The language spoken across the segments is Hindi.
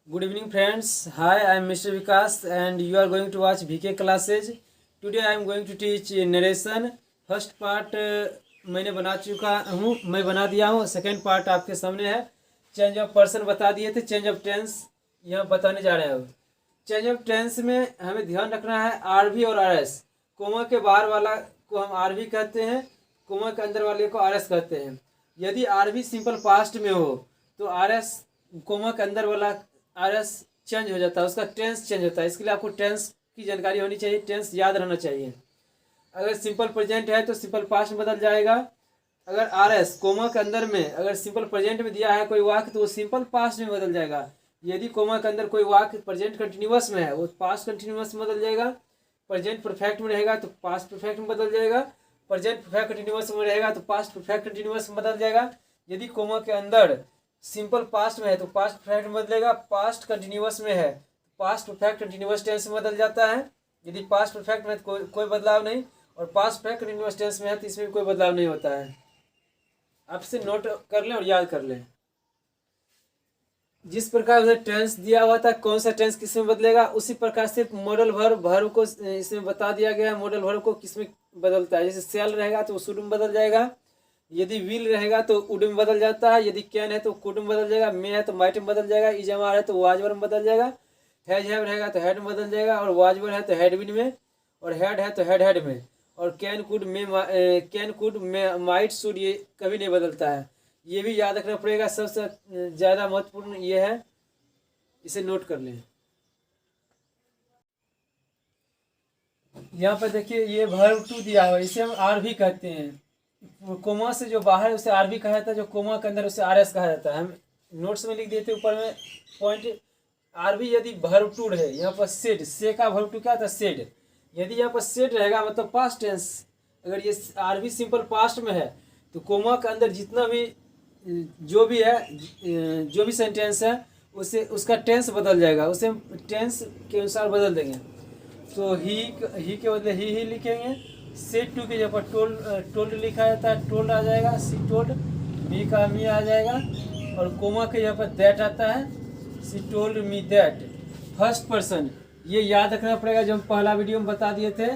Good evening friends. Hi, I am Mr. Vikas and you are going to watch VK classes. Today I am going to teach narration. First part मैंने बना चुका हूँ, मैं बना दिया हूँ. सेकंड पार्ट आपके सामने है. चेंज ऑफ पर्सन बता दिए थे, चेंज ऑफ टेंस यहाँ बताने जा रहे हैं. चेंज ऑफ टेंस में हमें ध्यान रखना है आरवी और आरएस. कोमा के बाहर वाला को हम आरवी कहते हैं, कोमा के अंदर वाले को आरएस कहते हैं. यदि आरवी सिंपल पास्ट में हो तो आरएस कोमा के अंदर वाला आरएस चेंज हो जाता है, उसका टेंस चेंज होता है. इसके लिए आपको टेंस की जानकारी होनी चाहिए, टेंस याद रहना चाहिए. अगर सिंपल प्रेजेंट है तो सिंपल पास्ट में बदल जाएगा. अगर आरएस कोमा के अंदर में अगर सिंपल प्रेजेंट में दिया है कोई वाक्य तो वो सिंपल पास्ट में बदल जाएगा. यदि कोमा के अंदर कोई वाक्य प्रेजेंट कंटिन्यूअस में है वो पास्ट कंटिन्यूअस में बदल जाएगा. प्रेजेंट परफेक्ट में रहेगा तो पास्ट परफेक्ट में बदल जाएगा. प्रेजेंट परफेक्ट कंटिन्यूअस में रहेगा तो पास्ट परफेक्ट कंटिन्यूअस में बदल जाएगा. यदि कोमा के अंदर सिंपल पास्ट में है तो पास्ट परफेक्ट में बदलेगा. पास्ट कंटिन्यूअस में है पास्ट परफेक्ट कंटिन्यूअस टेंस में बदल जाता है. यदि पास्ट परफेक्ट में तो कोई बदलाव नहीं, और पास्ट परफेक्ट कंटिन्यूअस टेंस में है तो इसमें भी कोई बदलाव नहीं होता है. आपसे नोट कर लें और याद कर लें. जिस प्रकार उधर टेंस दिया हुआ था कौन सा टेंस किस में बदलेगा, उसी प्रकार से मॉडल वर्ब को इसमें बता दिया गया है. मॉडल वर्ब को किस में बदलता है. जैसे सेल रहेगा तो शुड में बदल जाएगा. यदि विल रहेगा तो वुड में बदल जाता है. यदि कैन है तो कुड में बदल जाएगा. मे है तो माइट में बदल जाएगा. इजमार है तो वाजवर में बदल जाएगा. हैव रहेगा तो हेड में बदल जाएगा. और वाजवर है तो हेडविन में. और हेड है तो हेड में. और can could may might should ये कभी नहीं बदलता है. ये भी याद रखना पड़ेगा. सबसे ज़्यादा महत्वपूर्ण ये है, इसे नोट कर लें. यहाँ पर देखिए ये वर्ब टू दिया हुआ है, इसे हम आर भी कहते हैं. कोमा से जो बाहर है उसे आर भी कहा जाता है, जो कोमा के अंदर उसे आर एस कहा जाता है. हम नोट्स में लिख देते ऊपर में पॉइंट. आर भी यदि वर्ब टू है, यहाँ पर सेड, से का वर्ब टू क्या था सेड. यदि यहाँ पर सेड रहेगा मतलब पास्ट टेंस. अगर ये आर भी सिंपल पास्ट में है तो कोमा के अंदर जितना भी जो भी है जो भी सेंटेंस है उसे उसका टेंस बदल जाएगा. उसे टेंस के अनुसार बदल देंगे. तो ही के बदले ही लिखेंगे. सेड टू के जगह पर टोल्ड लिखा जाता है, टोल्ड आ जाएगा. सी टोल्ड, मी का मी आ जाएगा. और कोमा के जगह पर दैट आता है, सी told me that. First person ये याद रखना पड़ेगा जो हम पहला वीडियो में बता दिए थे.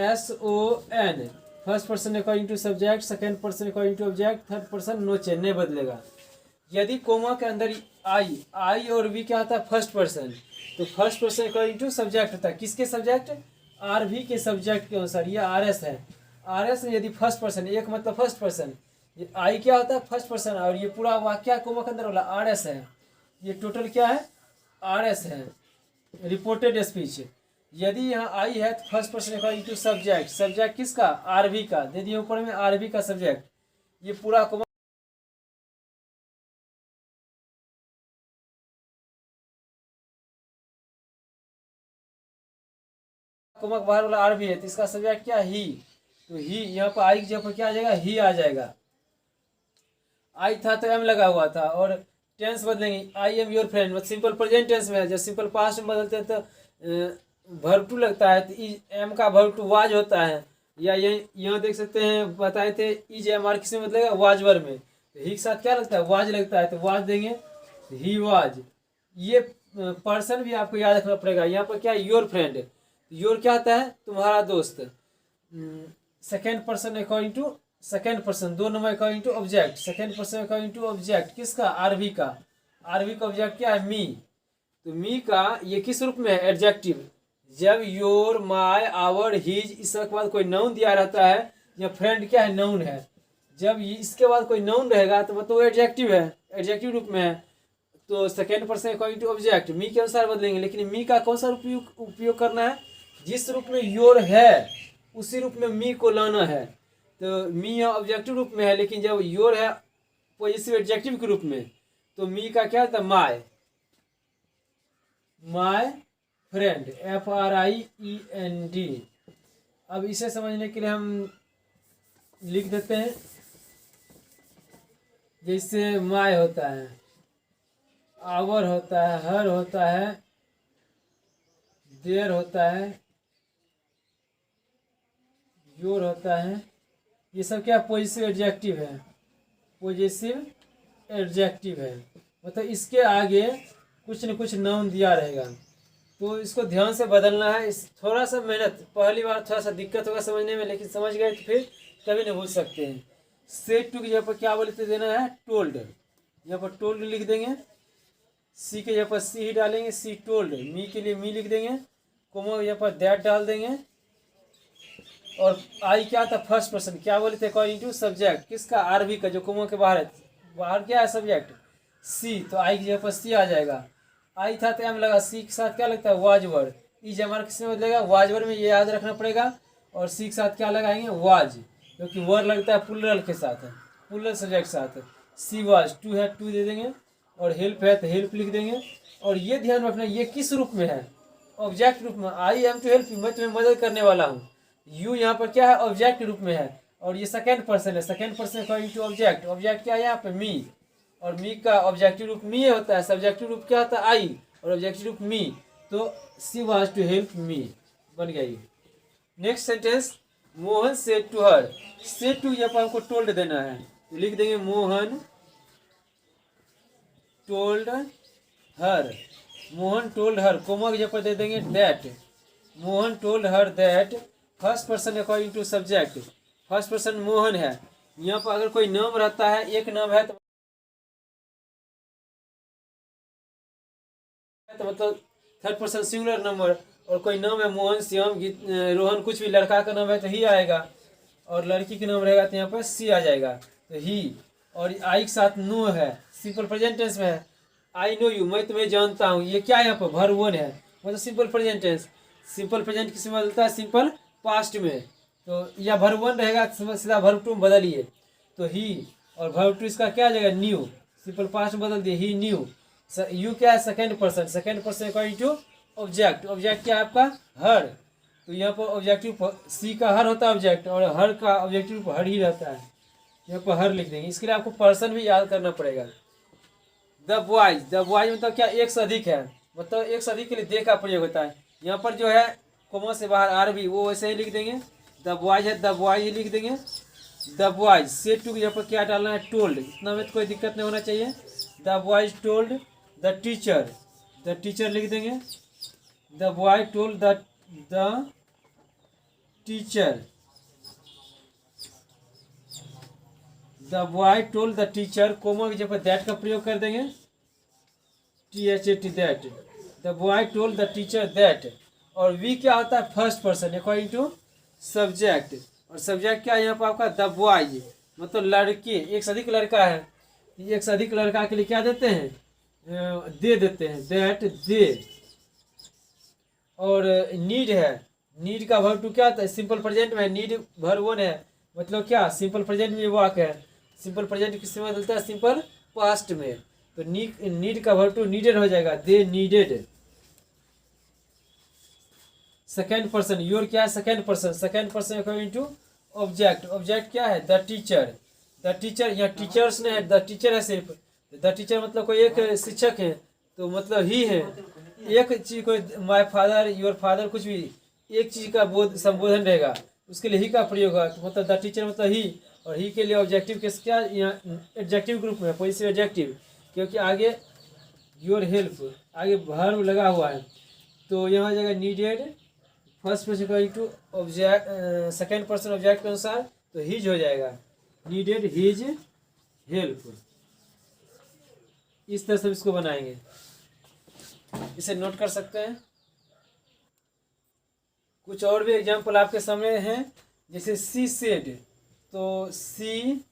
SON first person according to subject, second person according to object, third person no change, नहीं बदलेगा. यदि कोमा के अंदर आई और वी क्या होता है फर्स्ट पर्सन, तो first person according to subject होता है. किसके सब्जेक्ट, आर भी के सब्जेक्ट के अनुसार. ये आर एस है. आर एस में यदि फर्स्ट पर्सन, एक मतलब फर्स्ट पर्सन, ये आई क्या होता है फर्स्ट पर्सन. और ये पूरा वाक्य कोमा के अंदर वाला आर एस है. ये टोटल क्या है आर एस है, रिपोर्टेड स्पीच. यदि यहाँ आई है तो first person according to subject. Subject किसका, आरवी का. दे दिए ऊपर में आरवी का सब्जेक्ट. ये पूरा कोमा कोमा के बाहर वाला आरवी है तो इसका सब्जेक्ट क्या ही. तो ही यहाँ पर आई की जगह पर क्या आ जाएगा, ही आ जाएगा. आई था तो एम लगा हुआ था. और टेंस बदलेंगे, I am your friend. Simple present tense में है. जब सिंपल पास्ट में बदलते हैं तो वर्ब टू लगता है तो एम का वर्ब टू वाज होता है. या यहाँ देख सकते हैं बताए थे इज एम आर किस में बदलेगा, वाजवर में. तो ही के साथ क्या लगता है, वाज लगता है तो वाज देंगे, ही वाज. ये पर्सन भी आपको याद रखना पड़ेगा. यहाँ पर क्या है योर फ्रेंड. योर क्या आता है तुम्हारा दोस्त. Second person according to second person, दो number according to object. Second person according to object किसका, आरवी का. आरवी का ऑब्जेक्ट क्या है, मी. तो मी का ये किस रूप में है, एडजेक्टिव. जब योर, माय, आवर, हिज इस के बाद कोई नाउन दिया रहता है, या फ्रेंड क्या है नाउन है. जब इसके बाद कोई नाउन रहेगा तो मतलब वो एडजेक्टिव है, एडजेक्टिव रूप में है. तो second person according to object me के अनुसार बदलेंगे. लेकिन मी का कौन सा उपयोग करना है, जिस रूप में योर है उसी रूप में मी को लाना है. तो मी यहाँ ऑब्जेक्टिव रूप में है, लेकिन जब योर है पॉजिटिव एडजेक्टिव के रूप में तो मी का क्या था, माय. My friend, FRIEND. अब इसे समझने के लिए हम लिख देते हैं. जैसे माय होता है, आवर होता है, हर होता है, देयर होता है, योर होता है. ये सब क्या पॉजिटिव एडजेक्टिव है, पॉजिटिव एडजेक्टिव है. मतलब इसके आगे कुछ न कुछ नाउन दिया रहेगा। तो इसको ध्यान से बदलना है। इस थोड़ा सा मेहनत, पहली बार थोड़ा सा दिक्कत होगा समझने में, लेकिन समझ गए तो फिर कभी नहीं भूल सकते हैं। सेड टू की जगह पर क्या बोलते देना है, टोल्ड। यहाँ पर टोल्ड लिख देंगे, सी के जगह पर सी ही डालेंगे, सी टोल्ड। मी के लिए मी लिख देंगे, कोमा के जगह पर दैट डाल देंगे। और आई क्या था, फर्स्ट पर्सन, क्या बोले थे, अकॉर्डिंग टू सब्जेक्ट, किसका, आरबी का, जो कोमा के बाहर है। बाहर क्या है सब्जेक्ट, सी, तो आई की जगह पर सी आ जाएगा। आई था तो एम लगा, सी के साथ क्या लगता है, वाज वर्ड। ई जमार किसमें बदलेगा, वाज वर्ड में, ये याद रखना पड़ेगा। और सी के साथ क्या लगाएंगे, वाज, क्योंकि वर्ड लगता है प्लूरल के साथ, है प्लूरल सब्जेक्ट के साथ। सी वाज, टू है टू दे देंगे। और हेल्प है तो हेल्प लिख देंगे। और ये ध्यान रखना, ये किस रूप में है, ऑब्जेक्ट रूप में। I am to help you, मैं तुम्हें मदद करने वाला हूँ। यू यहाँ पर क्या है, ऑब्जेक्ट रूप में है। और ये सेकेंड पर्सन है, second person according to object. Object क्या है यहाँ पे, मी। और मी का ऑब्जेक्टिव रूप मी होता है, सब्जेक्टिव रूप क्या होता है, आई, और ऑब्जेक्टिव रूप मी। तो she was to help me बन गया ये। Next sentence, Mohan said to her. Said to यहाँ पर हमको टोल्ड देना है, तो लिख देंगे Mohan told her. Mohan told her, comma के जगह पर दे देंगे that. Mohan told her that. First person according to subject, first person Mohan है। यहाँ पर अगर कोई नाम रहता है, एक नाम है तो मतलब थर्ड पर्सन सिंगुलर नंबर। और कोई नाम है मोहन, श्याम, रोहन, कुछ भी लड़का का नाम है तो ही आएगा। और लड़की का नाम रहेगा तो यहाँ पर सी आ जाएगा, तो ही। और आई के साथ नो है, सिंपल प्रेजेंट टेंस में है। आई नो यू, मैं तुम्हें जानता हूँ। ये क्या है यहाँ पर, वर्ब वन है, मतलब simple present tense. Simple present किस में बदलता है, सिंपल पास्ट में। तो या वर्ब वन रहेगा तो सीधा वर्ब टू में बदलिए, तो ही। और वर्ब टू इसका क्या आ जाएगा, न्यू, सिंपल पास्ट में बदल दिए, ही न्यू। यू क्या है, second person, second person according to object. Object क्या है आपका, हर। तो यहाँ पर ऑब्जेक्टिव सी का हर होता है ऑब्जेक्ट, और हर का ऑब्जेक्टिव हर ही रहता है। यहाँ पर हर लिख देंगे। इसके लिए आपको पर्सन भी याद करना पड़ेगा। द बॉयज, द बॉयज मतलब क्या, एक से अधिक है, मतलब एक से अधिक के लिए दे का प्रयोग होता है। यहाँ पर जो है कोमा से बाहर आर भी, वो वैसे ही लिख देंगे। द बॉयज है, द बॉय ही लिख देंगे। द बॉयज, सेड टू यहाँ पर क्या डालना है, टोल्ड। इतना में तो कोई दिक्कत नहीं होना चाहिए। The boys told the teacher, the teacher लिख देंगे। The boy told the teacher, the boy told the teacher, comma की जगह दैट का प्रयोग कर देंगे, THAT that. The boy told the teacher that. और वी क्या होता है, first person according to subject. और सब्जेक्ट क्या है यहाँ पर आपका, द बॉय, मतलब लड़के, एक से अधिक लड़का है, एक से अधिक लड़का के लिए क्या देते हैं, दे देते हैं, दैट दे। और नीड है, नीड का वर्ब टू क्या होता है, सिंपल प्रेजेंट में, नीड वर्ब वन है, मतलब क्या, सिंपल प्रेजेंट में वाक है। सिंपल प्रेजेंट किस में बदलता है, सिंपल पास्ट में। तो नीड का वर्ब टू नीडेड हो जाएगा, they needed. Second person, your क्या है, second person, second person according to object. Object क्या है, द टीचर, द टीचर। यहाँ टीचर्स ने है, द टीचर है सिर्फ। द टीचर मतलब कोई एक शिक्षक है, तो मतलब ही है। एक चीज, कोई माय फादर, योर फादर, कुछ भी एक चीज का संबोधन रहेगा, उसके लिए ही का प्रयोग है, तो मतलब द टीचर मतलब ही। और ही के लिए ऑब्जेक्टिव के क्या, यहाँ एडजेक्टिव ग्रुप में, पॉजिटिव एडजेक्टिव, क्योंकि आगे योर हेल्प, आगे वर्ब लगा हुआ है। तो यहाँ आ जाएगा needed, first person according to object, second person object के अनुसार, तो हिज हो जाएगा, नीडेड हिज हेल्प। इस तरह से इसको बनाएंगे, इसे नोट कर सकते हैं। कुछ और भी एग्जाम्पल आपके सामने हैं, जैसे सी सेड, तो सी,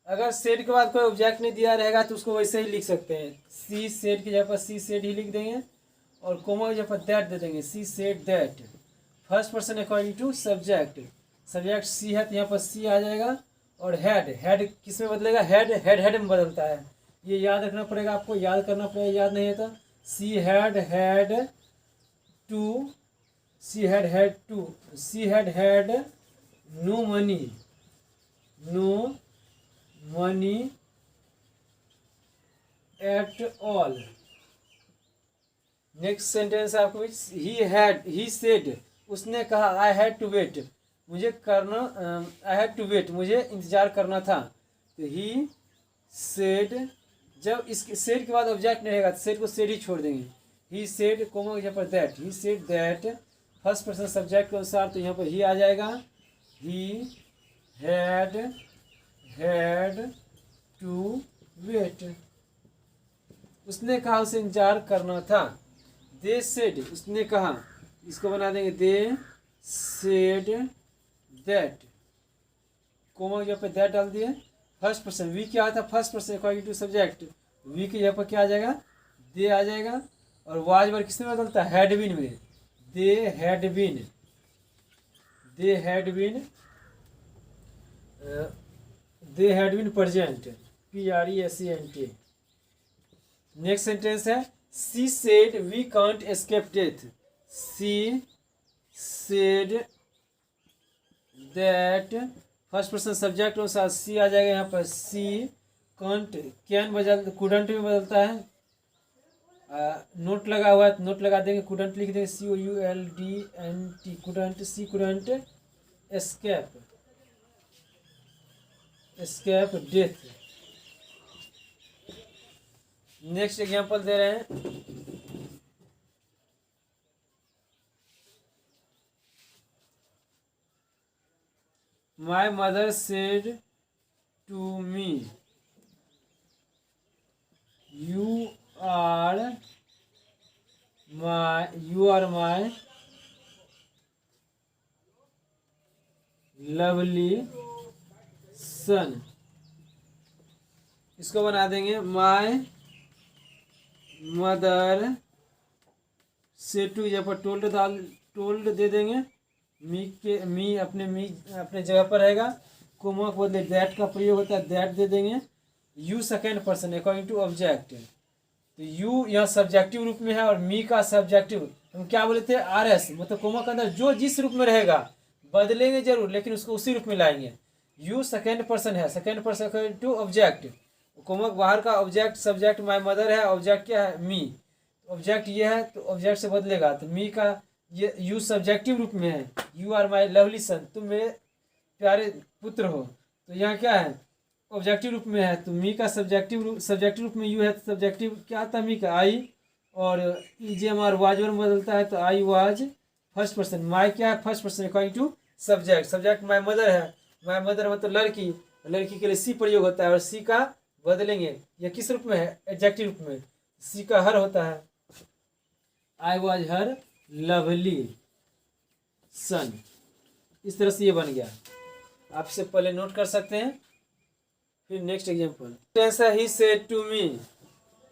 अगर सेड के बाद कोई ऑब्जेक्ट नहीं दिया रहेगा तो उसको वैसे ही लिख सकते हैं। सी सेड की जगह पर सी सेड ही लिख देंगे, और कोमा की जगह पर दैट दे देंगे, she said that. First person according to subject, subject she है तो यहाँ पर सी आ जाएगा। और हेड, हेड किस में बदलेगा, हेड, हेड में बदलता है, ये याद रखना पड़ेगा आपको, याद करना पड़ेगा, याद नहीं है तो। She had to, she had to, she had no money, no money at all. Next sentence आपको, ही सेड, उसने कहा, आई हैड टू वेट, मुझे करना, आई हैड टू वेट, मुझे इंतजार करना था। तो ही सेड जब इस सेड के बाद ऑब्जेक्ट नहीं रहेगा तो सेड को सेड ही छोड़ देंगे। ही सेड कोमा यहाँ पर that, he said that first person subject के अनुसार तो यहाँ पर ही आ जाएगा। ही हैड टू वेट, उसने कहा उसे इंतजार करना था। दे सेड, उसने कहा, इसको बना देंगे दे सेड दैट, कोमा यहाँ पे दैट डाल दिए। फर्स्ट पर्सन वी क्या आता है, first person according to subject, we के यहाँ पर क्या आ जाएगा, दे आ जाएगा। और वाज बार किसमें बदलता है, हैड बीन में। They had been, they had been, they had been present, PRESENT। Next sentence है she said we can't escape death, she said that first person subject अनुसार सी आ जाएगा यहाँ पर। सी कांट, कैन बदल, कुडंट में बदलता है। नोट लगा हुआ है तो नोट लगा देंगे, कुडंट लिख देंगे COULDNT, couldn't, she couldn't escape, escape death. Next example दे रहे हैं, my mother said to me you are my lovely son. इसको बना देंगे माई मदर से टू, यहाँ पर टोल्ड दे देंगे। मी अपने जगह पर रहेगा। कोमा को बदले दैट का प्रयोग होता है, दैट दे देंगे। You second person according to object, तो यू यहाँ सब्जेक्टिव रूप में है और मी का सब्जेक्टिव, हम क्या बोले थे, RS, मतलब कोमा के अंदर जो जिस रूप में रहेगा बदलेंगे जरूर लेकिन उसको उसी रूप में लाएंगे। यू सेकेंड पर्सन है, second person according to object, comma बाहर का ऑब्जेक्ट, सब्जेक्ट माई मदर है, ऑब्जेक्ट क्या है, मी, ऑब्जेक्ट ये है तो ऑब्जेक्ट से बदलेगा। तो मी का ये यू सब्जेक्टिव रूप में है, यू आर माई लवली सन, तुम मेरे प्यारे पुत्र हो, तो यहाँ क्या है, ऑब्जेक्टिव रूप में है। तो मी का सब्जेक्टिव रूप में यू है तो सब्जेक्टिव क्या आता है, मी का आई, और EGMR वाज में बदलता है तो I was first person. My क्या है, first person according to subject, subject my mother my, माई मदर मतलब लड़की, लड़की के लिए सी प्रयोग होता है और सी का बदलेंगे, यह किस रूप में है, एडजेक्टिव रूप में, सी का हर होता है। आई वाज हर लवली सन, इस तरह से ये बन गया। आपसे पहले नोट कर सकते हैं। फिर next example, he said to me,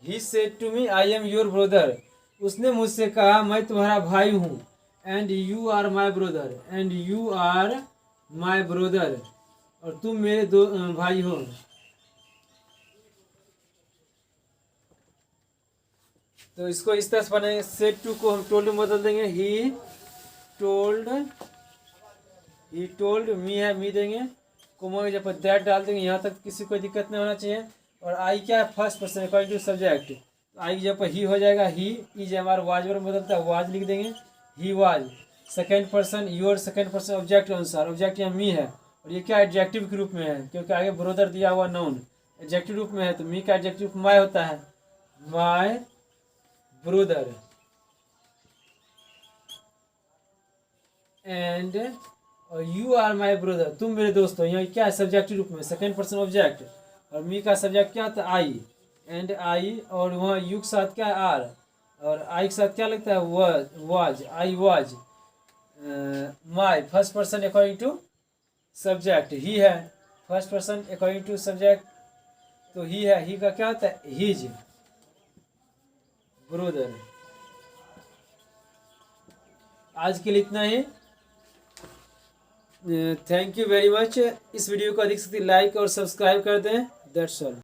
he said to me I am your brother, उसने मुझसे कहा मैं तुम्हारा भाई हूँ। And you are my brother, and you are my brother, और तुम मेरे दो भाई हो। तो इसको इस तरह से बनेंगे, सेड टू को हम टोल्ड में बदल देंगे, ही टोल्ड मी है, मी देंगे, कोमा की जब दैट डाल देंगे, यहाँ तक किसी को दिक्कत नहीं होना चाहिए। और आई क्या है, first person according to subject, तो आई की जब ही हो जाएगा, ही EGMR वाज में बदलता है, वाज लिख देंगे, he was second person, your second person object के अनुसार, ऑब्जेक्ट यहाँ मी है और ये क्या एडजेक्टिव के रूप में है क्योंकि आगे ब्रदर दिया हुआ नाउन एडजेक्टिव रूप में है, तो मी का एडजेक्टिव माई होता है, my brother. And you are my brother, तुम मेरे दोस्त हो, यहाँ क्या है, सब्जेक्टिव रूप में, सेकेंड पर्सन ऑब्जेक्ट, और मी का सब्जेक्ट क्या था, आई, एंड आई, और वहाँ यू के साथ क्या है, आर, और आई के साथ क्या लगता है, was, I was my first person according to subject, he है first person according to subject, तो ही है, ही का क्या होता है, हिज ब्रदर। आज के लिए इतना ही। Thank you very much. इस वीडियो को अधिक से अधिक लाइक और सब्सक्राइब कर दें। That's all.